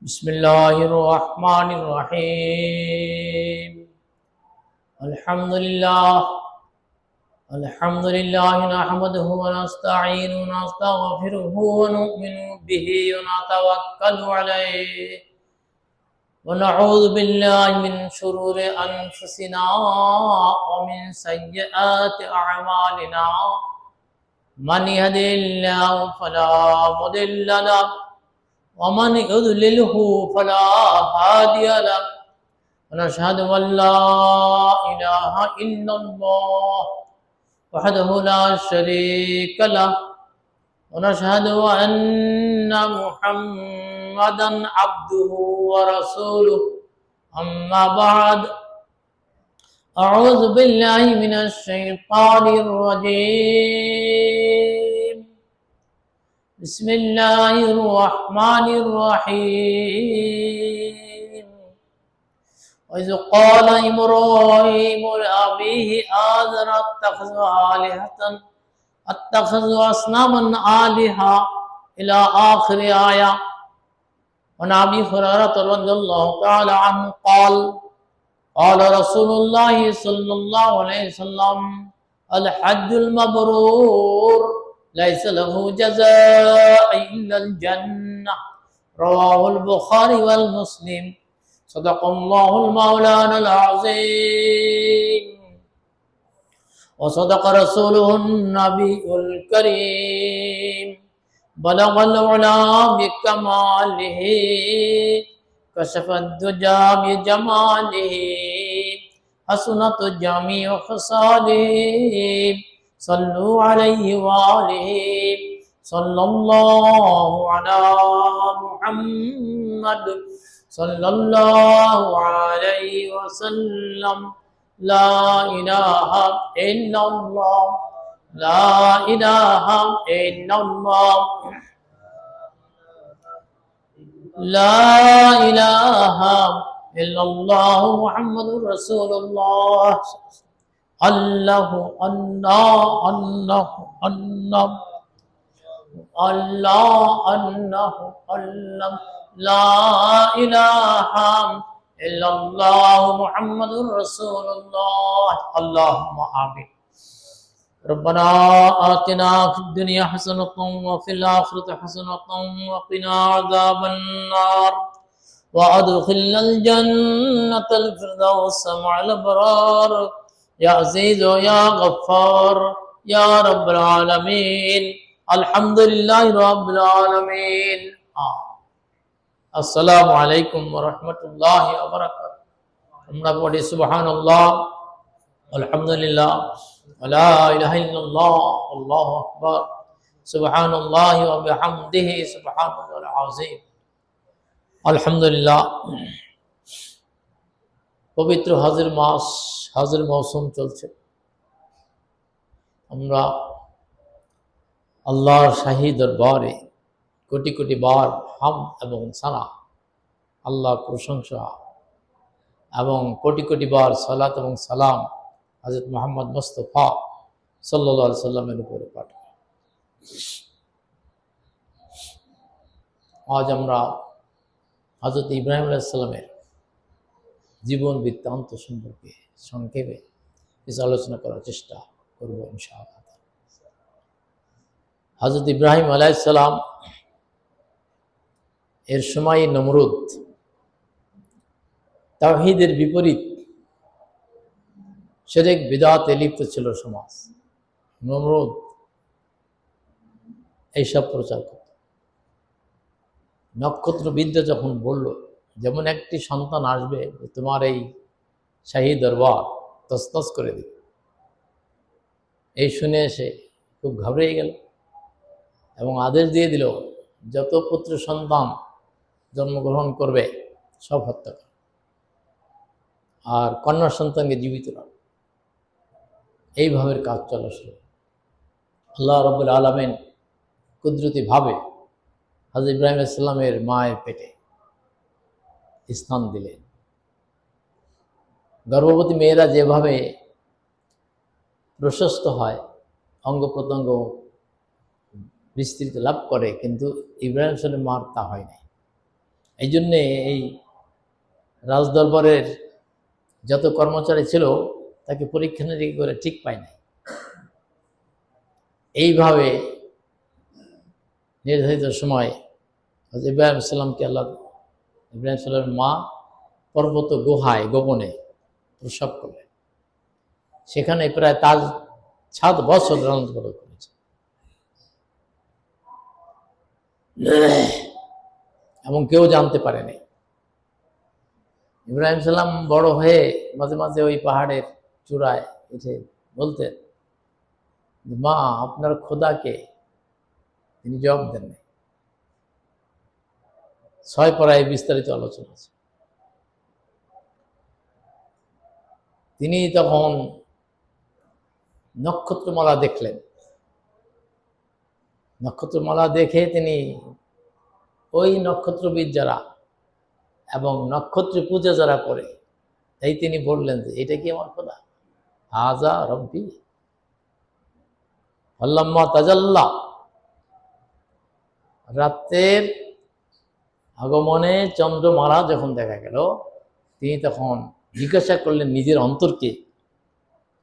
بسم الله الرحمن الرحيم. الحمد لله نحمده ونستعينه ونستغفره ونؤمن به ونتوكل عليه ونعوذ بالله من شرور أنفسنا ومن سيئات أعمالنا. من يهده الله فلا مضل له ومن يضلله فلا هادي له ونشهد أن لا إله إلا الله وحده لا شريك له ونشهد أن محمدا عبده ورسوله. أما بعد، أعوذ بالله من الشيطان الرجيم. بسم الله الرحمن الرحيم. وإذ قال إبراهيم لأبيه آزر أتخذ أصناما آلهة إلى آخر آية. وعن أبي هريرة رضي الله تعالى عنه قال قال رسول الله صلى الله عليه وسلم: الحج المبرور ليس له جزاء إلا الجنة. رواه البخاري والمسلم. صدق الله المولانا العظيم وصدق رسوله النبي الكريم. بلغ العلا بكماله كشف الدجى بجماله حسنت جميع خصاله. صلوا عليه وآله. صلى الله على محمد صلى الله عليه وسلم. لا إله إلا الله، لا إله إلا الله، لا إله إلا الله محمد رسول الله. الله الله الله الله الله الله الله لا إله إلا الله محمد رسول الله. اللهم آمين. ربنا آتنا في الدنيا حسنة وفي الآخرة حسنة وقنا عذاب النار وأدخلنا الجنة الفردوس مع الأبرار يا عزيز يا غفار يا رب العالمين. الحمد لله رب العالمين. আসসালামু আলাইকুম ওয়া রাহমাতুল্লাহি ওয়া বারাকাতুহু। আমরা পড়ি সুবহানাল্লাহ, আলহামদুলিল্লাহ, ওয়া লা ইলাহা ইল্লাল্লাহ, আল্লাহু আকবার, সুবহানাল্লাহি ওয়া বিহামদিহি সুবহানাল্লাহিল আযীম। আলহামদুলিল্লাহ, পবিত্র হজের মাস, হজের মৌসুম চলছে। আমরা আল্লাহর শাহী দরবারে কোটি কোটি বার হামদ এবং সানা, আল্লাহ প্রশংসা এবং কোটি কোটি বার সালাত এবং সালাম হযরত মুহাম্মদ মুস্তাফা সাল্লাল্লাহু আলাইহি সাল্লামের উপরে পাঠ করি। আজ আমরা হযরত ইব্রাহিম আলাইহিস সালামের জীবন বৃত্তান্ত সম্পর্কে সংক্ষেপে কিছু আলোচনা করার চেষ্টা করব ইনশাআল্লাহ। হযরত ইব্রাহিম আলাইহিস সালাম এর সময় নমরুদ, তাওহীদের বিপরীত শিরক বিদআতে লিপ্ত ছিল সমাজ। নমরুদ এইসব প্রচার করত। নক্ষত্রবিদ্যা যখন বলল যেমন একটি সন্তান আসবে, তোমার এই শাহী দরবার তসতস করে দিবে, এই শুনে সে খুব ঘাবড়ে গেল এবং আদেশ দিয়ে দিল যত পুত্র সন্তান জন্মগ্রহণ করবে সব হত্যা করে, আর কন্যা সন্তানকে জীবিত রাখবে। এইভাবে কাজ চলা শুরু। আল্লাহ রাব্বুল আলামিন কুদরতিভাবে হযরত ইব্রাহিম আলাইহিস সালামের মায়ের পেটে স্থান দিলেন। গর্ভবতী মেয়েরা যেভাবে প্রশস্ত হয়, অঙ্গ প্রত্যঙ্গ বিস্তৃতি লাভ করে, কিন্তু ইব্রাহিম সাল্লামের মার তা হয় নাই। এই জন্যে এই রাজদরবারের যত কর্মচারী ছিল তাকে পরীক্ষা নিরীক্ষা করে ঠিক পায় নাই। এইভাবে নির্ধারিত সময় ইব্রাহিম সাল্লামকে আল্লাহ, ইব্রাহিম সাল্লামের মা পর্বত গুহায় গোপনে প্রসব করলেন। সেখানে প্রায় তার 7 বছর লালন পালন করেছে এবং কেউ জানতে পারেনি। ইব্রাহিম সাল্লাম বড় হয়ে মাঝে মাঝে ওই পাহাড়ের চূড়ায় এসে বলতেন, মা আপনার খোদাকে? তিনি জবাব দেননি। 6 পারায় বিস্তারিত আলোচনা আছে। তিনি তখন নক্ষত্রমালা দেখলেন। নক্ষত্রমালা দেখে তিনি ওই নক্ষত্রবিদ যারা এবং নক্ষত্র পূজা যারা করে, তাই তিনি বললেন যে এটা কি আমার খোদা? হাজা রব্বি। আল্লাম্মা তাজাল্লা, রাতের আগমনে চন্দ্রমালা যখন দেখা গেল, তিনি তখন জিজ্ঞাসা করলেন নিজের অন্তরকে,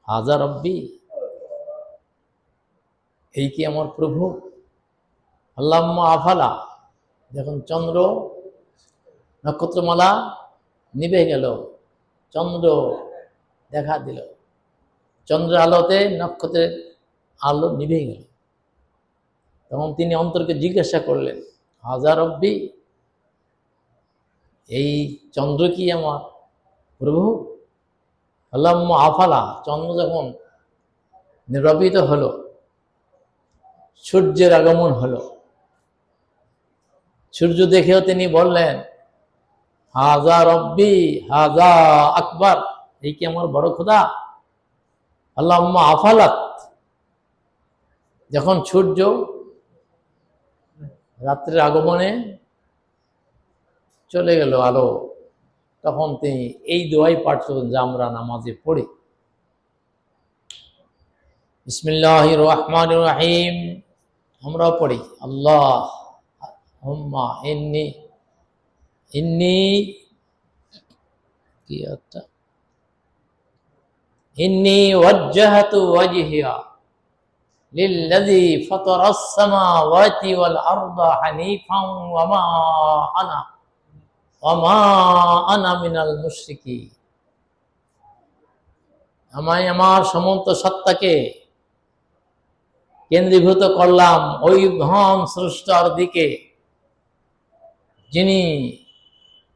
হাজা রব্বি, এই কি আমার প্রভু? আল্লাম্মা আফালা, যখন চন্দ্র নক্ষত্রমালা নিভে গেল, চন্দ্র দেখা দিল, চন্দ্র আলোতে নক্ষত্রের আলো নিভে গেল, তখন তিনি অন্তরকে জিজ্ঞাসা করলেন, হাজা রব্বি, এই চন্দ্র কি আমার প্রভু? আল্লাম্মা আফালা, চন্দ্র যখন নির্বাপিত হলো, সূর্যের আগমন হলো, সূর্য দেখেও তিনি বললেন, হাজা রব্বি হাজা আকবার, এই কি আমার বড় খোদা? আল্লাহুম্মা আফালাত, যখন সূর্য রাত্রের আগমনে চলে গেল আলো, তখন তিনি এই দোয়াই পাঠ করলেন যা আমরা নামাজে পড়ি। বিসমিল্লাহির রহমানির রহিম, আমরাও পড়ি, আল্লাহুম্মা ইন্নি ওয়াজ্জাহাতু ওয়াজহিয়া লিল্লাযী ফাতারাস সামাওয়াতি ওয়াল আরদা হানিফান ওয়া মা আনা মিনাল মুশরিকিন। আমি আমার সমস্ত সত্তাকে কেন্দ্রীভূত করলাম ওই মহান স্রষ্টার দিকে, যিনি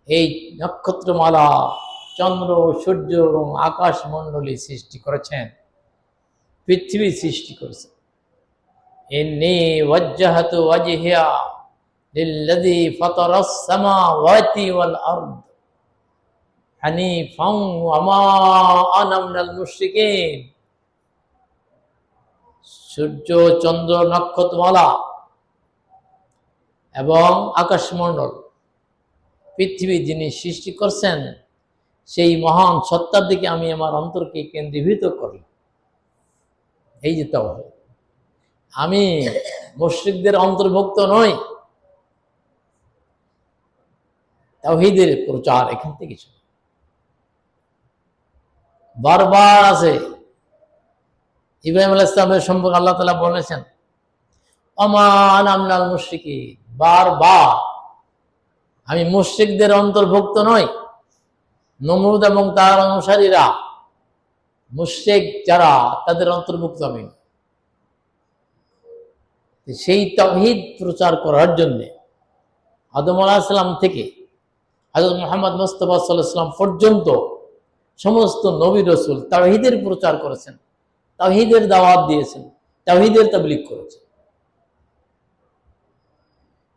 এই নক্ষত্রমালা, চন্দ্র, সূর্য এবং আকাশ মণ্ডলী সৃষ্টি করেছেন, পৃথিবী সৃষ্টি করেছেন। ইন্নী ওয়াজ্জাহাতু ওয়াজহিয়া লিল্লাযী ফাতারাস সামাওয়াতি ওয়াল আরদ হানিফান ওয়া মা আনা মিনাল মুশরিকিন। সূর্য, চন্দ্র, নক্ষত্রমালা এবং আকাশমণ্ডল, পৃথিবী যিনি সৃষ্টি করছেন, সেই মহান সত্তার দিকে আমি আমার অন্তরকে কেন্দ্রীভূত করি। এই যে তাওহীদ, আমি মুশরিকদের অন্তর্ভুক্ত নই। তাওহীদের প্রচার এখান থেকে শুরু, বারবার আছে। ইব্রাহিম আলাইহিস সালামের সম্পর্কে আল্লাহ তাআলা বলেছেন, ওমা আনা মিনাল মুশরিকিন, বারবার আমি মুশরিকদের অন্তর্ভুক্ত নই। নমরুদ এবং তার অনুসারীরা, মুশরিক যারা, তাদের অন্তর্ভুক্ত আমি। সেই তাওহীদ প্রচার করার জন্য আদম আলাইহিস সালাম থেকে হযরত মুহাম্মদ মুস্তাফা সাল্লাল্লাহু আলাইহি ওয়াসাল্লাম পর্যন্ত সমস্ত নবী রাসূল তাওহীদের প্রচার করেছেন, তাওহীদের দাওয়াত দিয়েছেন, তাওহীদের তাবলীগ করেছেন।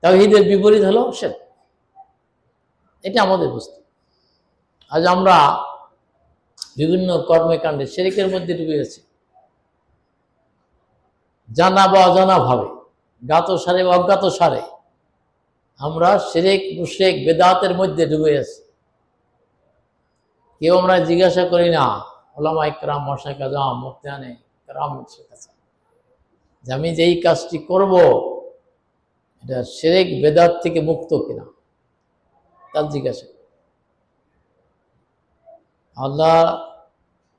তাওহীদের বিপরীত হলো শিরক। এটা আমাদের বুঝতে। আজ আমরা বিভিন্ন কর্মকাণ্ডে শিরকের মধ্যে ডুবে গেছি, জানা বা অজানা ভাবে, জ্ঞাত সারে বা অজ্ঞাত সারে আমরা শিরক, মুশরিক, বেদাতের মধ্যে ডুবে আছি। কেউ আমরা জিজ্ঞাসা করি না উলামা ইকরাম, মাশায়েখ আযম, মুফতিয়ানে কেরামের কাছে যে আমি যে এই কাজটি করব, এটা শিরক বেদাত থেকে মুক্ত কিনা। তার জিজ্ঞাসা। আল্লাহ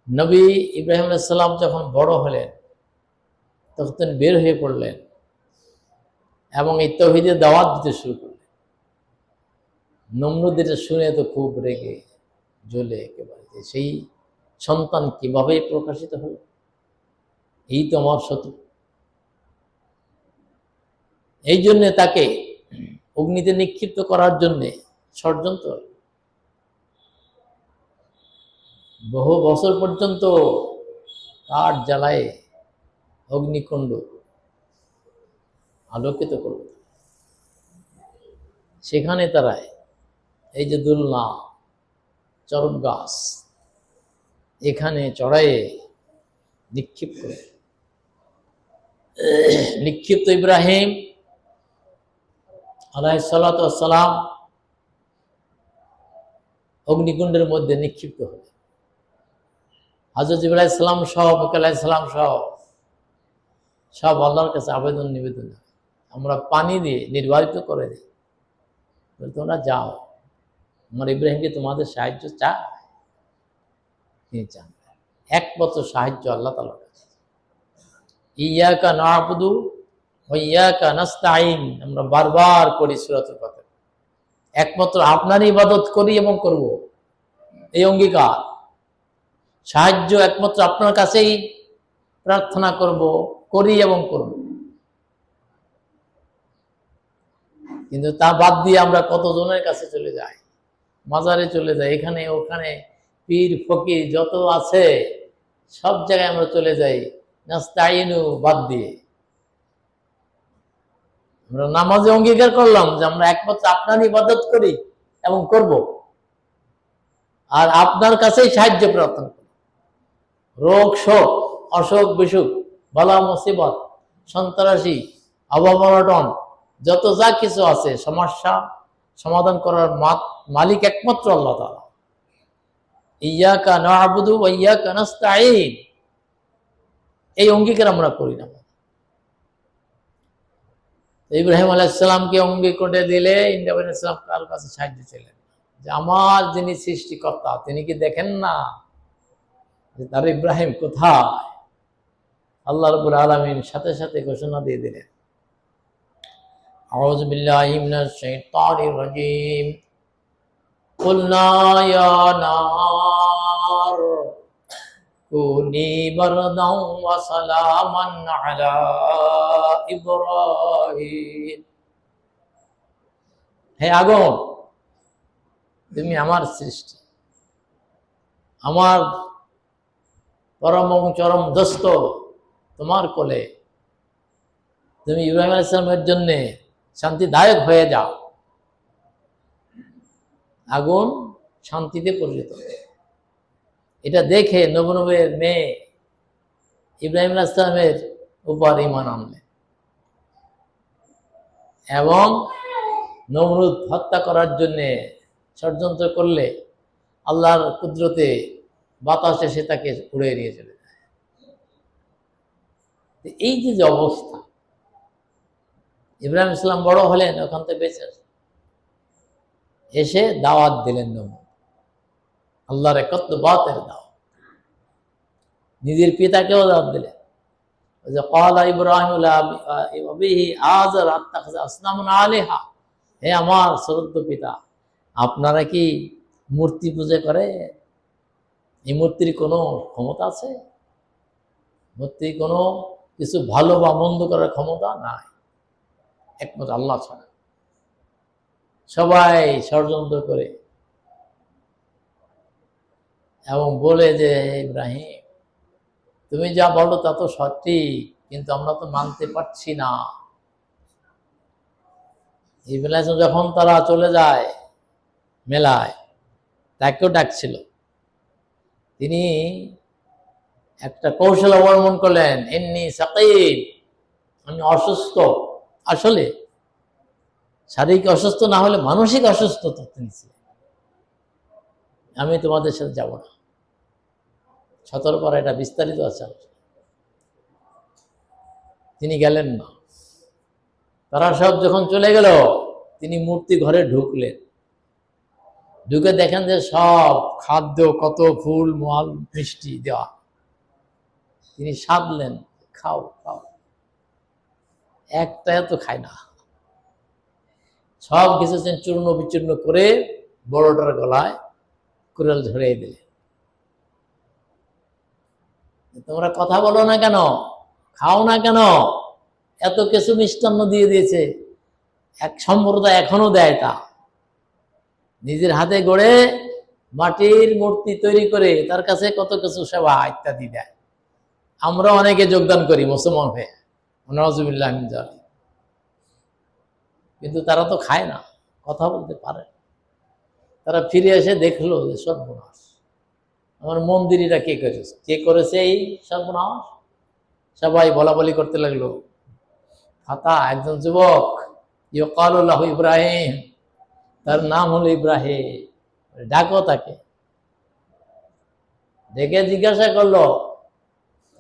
নবী ইব্রাহিম আলাইহিস সালাম যখন বড় হলেন তখন তিনি বের হয়ে পড়লেন এবং এই তাওহীদের দাওয়াত দিতে শুরু করলেন। নমরুদ এটা শুনে তো খুব রেগে জ্বলে একেবারে, যে সেই সন্তান কিভাবে প্রকাশিত হলো, এই তো আমার শত্রু। এই জন্যে তাকে অগ্নিতে নিক্ষিপ্ত করার জন্যে ষড়যন্ত্র, বহু বছর পর্যন্ত কাঠ জ্বালায় অগ্নিকুণ্ড আলোকিত করল। সেখানে তারা এই যে দুলনা চরম গাছ এখানে চড়াইয়ে নিক্ষিপ্ত করে, নিক্ষিপ্ত ইব্রাহিম আলাইহিস সালাতু ওয়াস সালাম অগ্নিকুণ্ডের মধ্যে নিক্ষিপ্ত হলেন। হযরত জিবরাইল আলাইহিস সালাম সহ মিকাইল আলাইহিস সালাম সহ সব আল্লাহর কাছে আবেদন নিবেদন, আমরা পানি দিয়ে নির্বাচিত করে দিই, তোমরা যাও, আমার ইব্রাহিমকে তোমাদের সাহায্য চায়, তিনি চান একমাত্র সাহায্য আল্লাহ তাআলার কাছে। ইয়াকা না'বুদু ওয়া ইয়াকা নাস্তাঈন, আমরা বারবার পড়ি সূরাতুল ফাতিহা, একমাত্র আপনারই ইবাদত করি এবং করব, এই অঙ্গীকার। সাহায্য একমাত্র আপনার কাছেই প্রার্থনা করব, করি এবং করব। কিন্তু তা বাদ দিয়ে আমরা কতজনের কাছে চলে যাই, মাজারে চলে যাই, এখানে ওখানে পীর ফকির যত আছে সব জায়গায় আমরা চলে যাই নাস্তাইনু বাদ দিয়ে। আমরা নামাজে অঙ্গীকার করলাম যে আমরা একমাত্র আপনার ইবাদত করি এবং করব, আর আপনার কাছেই সাহায্য প্রার্থনা করি। রোগ শোক, অসুখ বিসুখ, বালা মুসিবত, সন্ত্রাসী, অভাব-অনটন, যত যা কিছু আছে সমস্যা সমাধান করার মালিক একমাত্র আল্লাহ তাআলা। ইয়াকা না'বুদু ওয়া ইয়াকা নাস্তাঈন, এই অঙ্গীকার আমরা করি না। ইব্রাহিম আলাইহিস সালামকে অঙ্গীকার দিলে ইব্রাহিম আলাইহিস সালাম কার কাছে সাহায্য চাইলেন, যে আমার যিনি সৃষ্টিকর্তা তিনি কি দেখেন না যে তার ইব্রাহিম কোথায়? আল্লাহ রাব্বুল আলামিন সাথে সাথে ঘোষণা দিয়ে দিলেন, আউযু বিল্লাহি মিনাশ শাইতানির রাজীম, কুলনা ইয়া নার কুনি বারদাও ওয়া সালামান আলা ইব্রাহিম। হে আগুন, তুমি আমার সৃষ্টি, আমার পরম চরম দোস্ত, তোমার কোলে তুমি ইব্রাহিম আলাইহিস সালামের জন্য শান্তিদায়ক হয়ে যাও। আগুন শান্তিতে পরিণত। এটা দেখে নবনবের মেয়ে ইব্রাহিম আলাইহিস সালামের উপর ঈমান আনলেন এবং নমরুদ হত্যা করার জন্য ষড়যন্ত্র করলে আল্লাহর কুদরতে বাতাসে সে তাকে উড়িয়ে নিয়ে চলে যায়। এই যে অবস্থা, ইব্রাহিম ইসলাম বড় হলেন, ওখান থেকে বেঁচে এসে দাওয়াত দিলেন নমরুদ, আল্লাহর একত্ববাদের দাওয়াত, নিজের পিতাকেও দাওয়াত দিলেন। যে ক্বালা ইব্রাহিম লিআবিহি আযার আত্তাখাযা আসনামান আলিহা, হে আমার শ্রদ্ধ পিতা, আপনারা কি মূর্তি পূজা করে? এই মূর্তির কোনো ক্ষমতা আছে? মূর্তির কোনো কিছু ভালো বা মন্দ করার ক্ষমতা নাই, একমাত্র আল্লাহ ছাড়া। সবাই ষড়যন্ত্র করে এবং বলে যে ইব্রাহিম তুমি যা বলো তা তো সঠিক, কিন্তু আমরা তো মানতে পারছি না। ইব্রাহিম যখন তারা চলে যায় মেলায়, তাকেও ডাকছিল, তিনি একটা কৌশল অবলম্বন করলেন, ইন্নী সাকিম, আমি অসুস্থ। আসলে শারীরিক অসুস্থ না হলে মানসিক অসুস্থতা তিনি ছিলেন। আমি তোমাদের সাথে যাব না। 17 এটা বিস্তারিত আছে। তিনি গেলেন না। তারা সব যখন চলে গেল, তিনি মূর্তি ঘরে ঢুকলেন, ঢুকে দেখেন যে সব খাদ্য, কত ফুল মাল মিষ্টি দেওয়া। তিনি সাধলেন, খাও খাও, একটা তো খায় না, সব কিছু চূর্ণ বিচূর্ণ করে বড়টার গলায় কুড়াল ধরিয়ে দিলে। তোমরা কথা বলো না কেন, খাও না কেন, এত কিছু মিষ্টান্ন দিয়ে দিয়েছে। এক সম্প্রদায় এখনো দেয় তা, নিজের হাতে গড়ে মাটির মূর্তি তৈরি করে তার কাছে কত কিছু সেবা ইত্যাদি দেয়। আমরা অনেকে যোগদান করি মুসলমান হয়ে, নওয়াজুবিল্লাহ মিন যালিক। কিন্তু তারা তো খায় না, কথা বলতে পারে। তারা ফিরে এসে দেখলো যে সর্বনাশ, আমার মন্দিরটা কে করেছে, কে করেছে এই সর্বনাশ। সবাই বলা বলি করতে লাগলো। ফাতা, একজন যুবক, ইউকালু লাহু ইব্রাহিম, তার নাম হলো ইব্রাহিম, ডাকো তাকে। ডেকে জিজ্ঞাসা করলো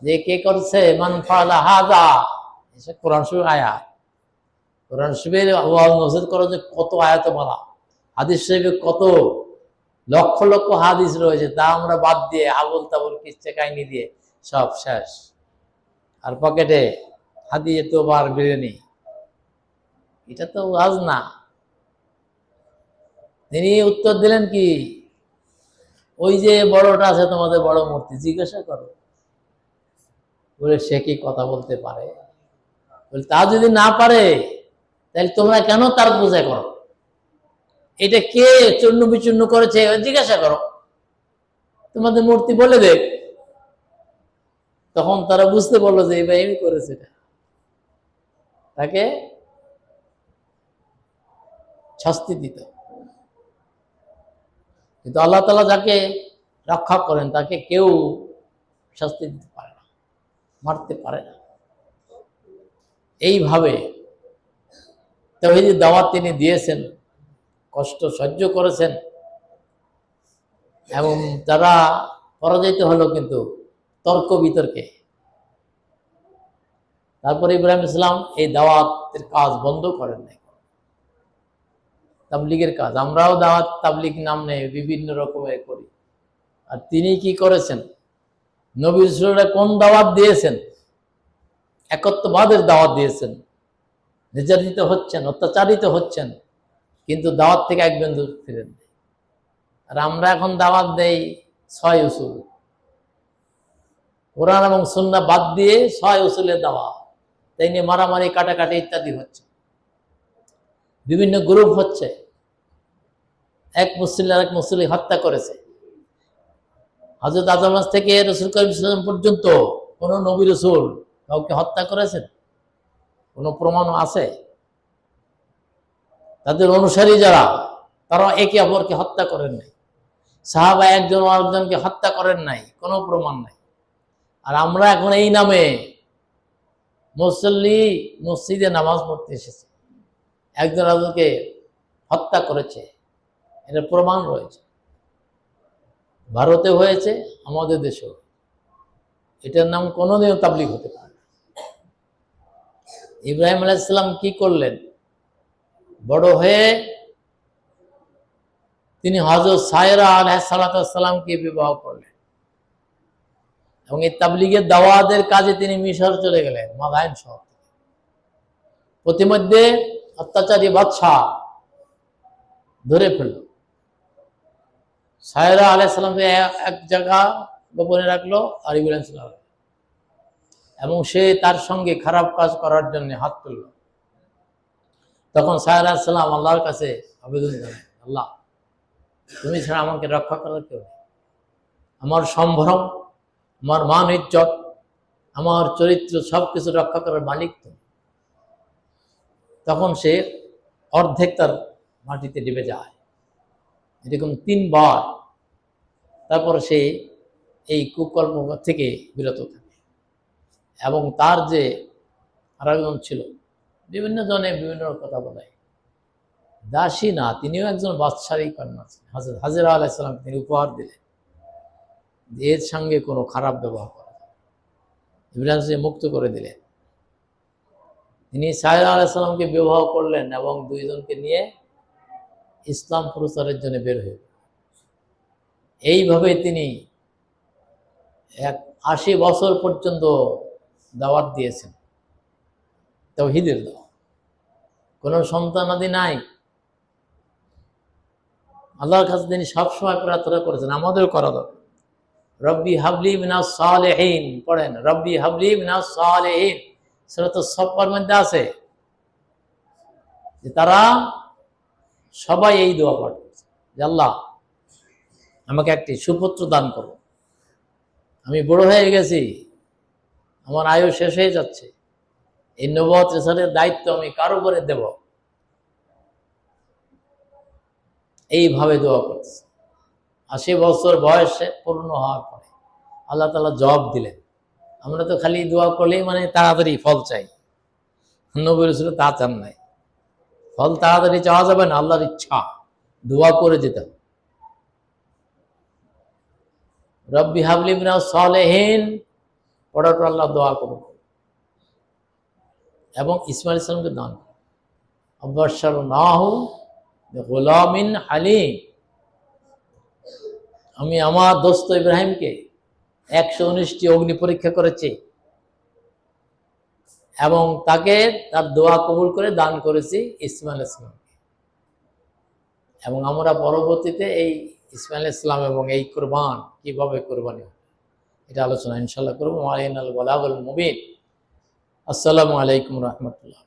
যে কে করছে, মান ফাআলা হাযা। এসে কোরআন শরীফ আয়াত, কোরআন শরীফের ওয়াজ নসিহত করো যে কত আয়াত বলা, হাদিস শরীফে কত লক্ষ লক্ষ হাদিস রয়েছে, তা আমরা বাদ দিয়ে আবল তাবল কিচ্ছা কাহিনী দিয়ে সব শেষ। আর পকেটে হাদিয়ে তো বার বিরিয়ানি, এটা তো ওয়াজ না। তিনি উত্তর দিলেন কি, ওই যে বড়টা আছে তোমাদের বড় মূর্তি, জিজ্ঞাসা করো। বলে সে কি কথা বলতে পারে? বলে তা যদি না পারে তাহলে তোমরা কেন তার পূজা করো? এটা কে চূর্ণ বিচূর্ণ করেছে জিজ্ঞাসা করো, তোমাদের মূর্তি বলে দেখ। তখন তারা বুঝতে পারলো যে ইব্রাহিম করেছে, তাকে শাস্তি দিত। কিন্তু আল্লাহ তাআলা যাকে রক্ষা করেন তাকে কেউ শাস্তি দিতে পারে না, মারতে পারে না। এইভাবে তাওহীদের দাওয়াত তিনি দিয়েছেন, কষ্ট সহ্য করেছেন, এবং তারা পরাজিত হলো কিন্তু তর্ক বিতর্কে। তারপরে ইব্রাহিম ইসলাম এই দাওয়াতের কাজ বন্ধ করেন নাই, তাবলীগের কাজ। আমরাও দাওয়াত তাবলীগ নাম নেই বিভিন্ন রকমের করি। আর তিনি কি করেছেন, নবী রাসূলরা কোন দাওয়াত দিয়েছেন? একত্ববাদের দাওয়াত দিয়েছেন। নির্যাতিত হচ্ছেন, অত্যাচারিত হচ্ছেন, কিন্তু দাওয়াত থেকে এক বিন্দু ফিরেন। আর আমরা এখন দাওয়াত দেই 6 উসুল, কোরআন এবং সুন্নাহ বাদ দিয়ে 6 উসুলের দাওয়াত। তাই নিয়ে মারামারি, কাটাকাটি ইত্যাদি হচ্ছে, বিভিন্ন গ্রুপ হচ্ছে। এক মুসলিম আর এক মুসলিম হত্যা করেছে। হযরত আদম থেকে রাসূল করিম সাল্লাল্লাহু আলাইহি ওয়াসাল্লাম পর্যন্ত কোন নবী রাসূল কাউকে হত্যা করেছেন? কোনো প্রমাণ আছে? তাদের অনুসারী যারা, তারা একে অপরকে হত্যা করেন নাই। সাহাবা একজন আরেকজনকে হত্যা করেন নাই, কোনো প্রমাণ নাই। আর আমরা এখন এই নামে মুসল্লি মসজিদে নামাজ পড়তে এসেছি, একজন আরেকজনকে হত্যা করেছে, এটা প্রমাণ রয়েছে। ভারতে হয়েছে, আমাদের দেশেও। এটার নাম কোনোদিনও তাবলীগ হতে পারে না। ইব্রাহিম আলাইহিস সালাম কি করলেন? বড় হয়ে তিনি হযরত সায়রা আলাইহিস সালামকে বিবাহ করলেন, এবং এই তাবলীগের দাওয়াতের কাজে তিনি মিশর চলে গেলেন, মাদায়েন শহর। প্রতিমধ্যে অত্যাচারী বাদশাহ ধরে ফেলল, সায়রা আলাইহিস সালামকে এক জায়গা গোপনে রাখলো, আর ইব্রাহিম সালাম, এবং সে তার সঙ্গে খারাপ কাজ করার জন্য হাত তুলল। তখন সায়রা আলাইহিস সালাম আল্লাহর কাছে আবেদন জানায়, আল্লাহ, তুমি ছাড়া আমাকে রক্ষা করার কেউ নেই। আমার সম্ভ্রম, আমার মান ইজ্জত, আমার চরিত্র সবকিছু রক্ষা করার মালিক তুমি। তখন সে অর্ধেক তার মাটিতে ডুবে যায়, এরকম 3 বার। তারপর সে এই কুকর্ম থেকে বিরত থাকে। এবং তার যে আরেকজন ছিল, বিভিন্ন জনে বিভিন্ন কথা বলে, দাসী না, তিনিও একজন বাদশাহী কন্যা ছিলেন। হযরত হাজেরা আলাইহিস সালাম তিনি উপহার দিলেন, এর সঙ্গে কোনো খারাপ ব্যবহার করা যাবে না। ইব্রাহিম মুক্ত করে দিলেন। তিনি সায়রা আলাইহিস সালামকে বিবাহ করলেন এবং 2 জনকে নিয়ে ইসলাম প্রচারের জন্য বের হয়ে এইভাবে তিনি 80 বছর পর্যন্ত দাওয়াত দিয়েছেন, তাওহীদের দাওয়াত। কোনো সন্তানাদি নাই, আল্লাহর কাছে তিনি সবসময় প্রার্থনা করেছেন, আমাদের করা দরকার। রব্বি হাবলি মিনাস সালেহিন পড়েন, রব্বি হাবলি মিনাস সালেহিন। সূরাতুস সাফফার মধ্যে আছে যে তারা সবাই এই দোয়া পাঠ করছে যে আল্লাহ আমাকে একটি সুপুত্র দান করো, আমি বড় হয়ে গেছি, আমার আয়ু শেষ হয়ে যাচ্ছে, এই নবুয়ত রিসালাতের দায়িত্ব আমি কার উপরে দেব। এইভাবে দোয়া করছে। 80 বছর বয়সে পূর্ণ হওয়ার পরে আল্লাহ তাআলা জবাব দিলেন। আমরা তো খালি দোয়া করলেই মানে তাড়াতাড়ি ফল চাই, নবী রাসূল তা চান নাই। ফল তাড়াতাড়ি চাওয়া যাবে না, আল্লাহর ইচ্ছা, দোয়া করে যেতে হবে। রব্বি হাবলি মিনাস সালেহিন পড়ার পর আল্লাহ দোয়া করুন এবং ইসমাঈল ইসলামকে দান করুন। আবাশশারনাহু বিগুলামিন হালিম, আমি আমার দোস্ত ইব্রাহিমকে 119টি অগ্নি পরীক্ষা করেছি এবং তাকে তার দোয়া কবুল করে দান করেছি ইসমাঈল ইসলামকে। এবং আমরা পরবর্তীতে এই ইসমাঈল ইসলাম এবং এই কুরবান কিভাবে কুরবানি হবে এটা আলোচনা ইনশাআল্লাহ করবো। ওয়া আলাইনাল বালাগুল মুবিন। আসসালামু আলাইকুম রাহমাতুল্লাহ।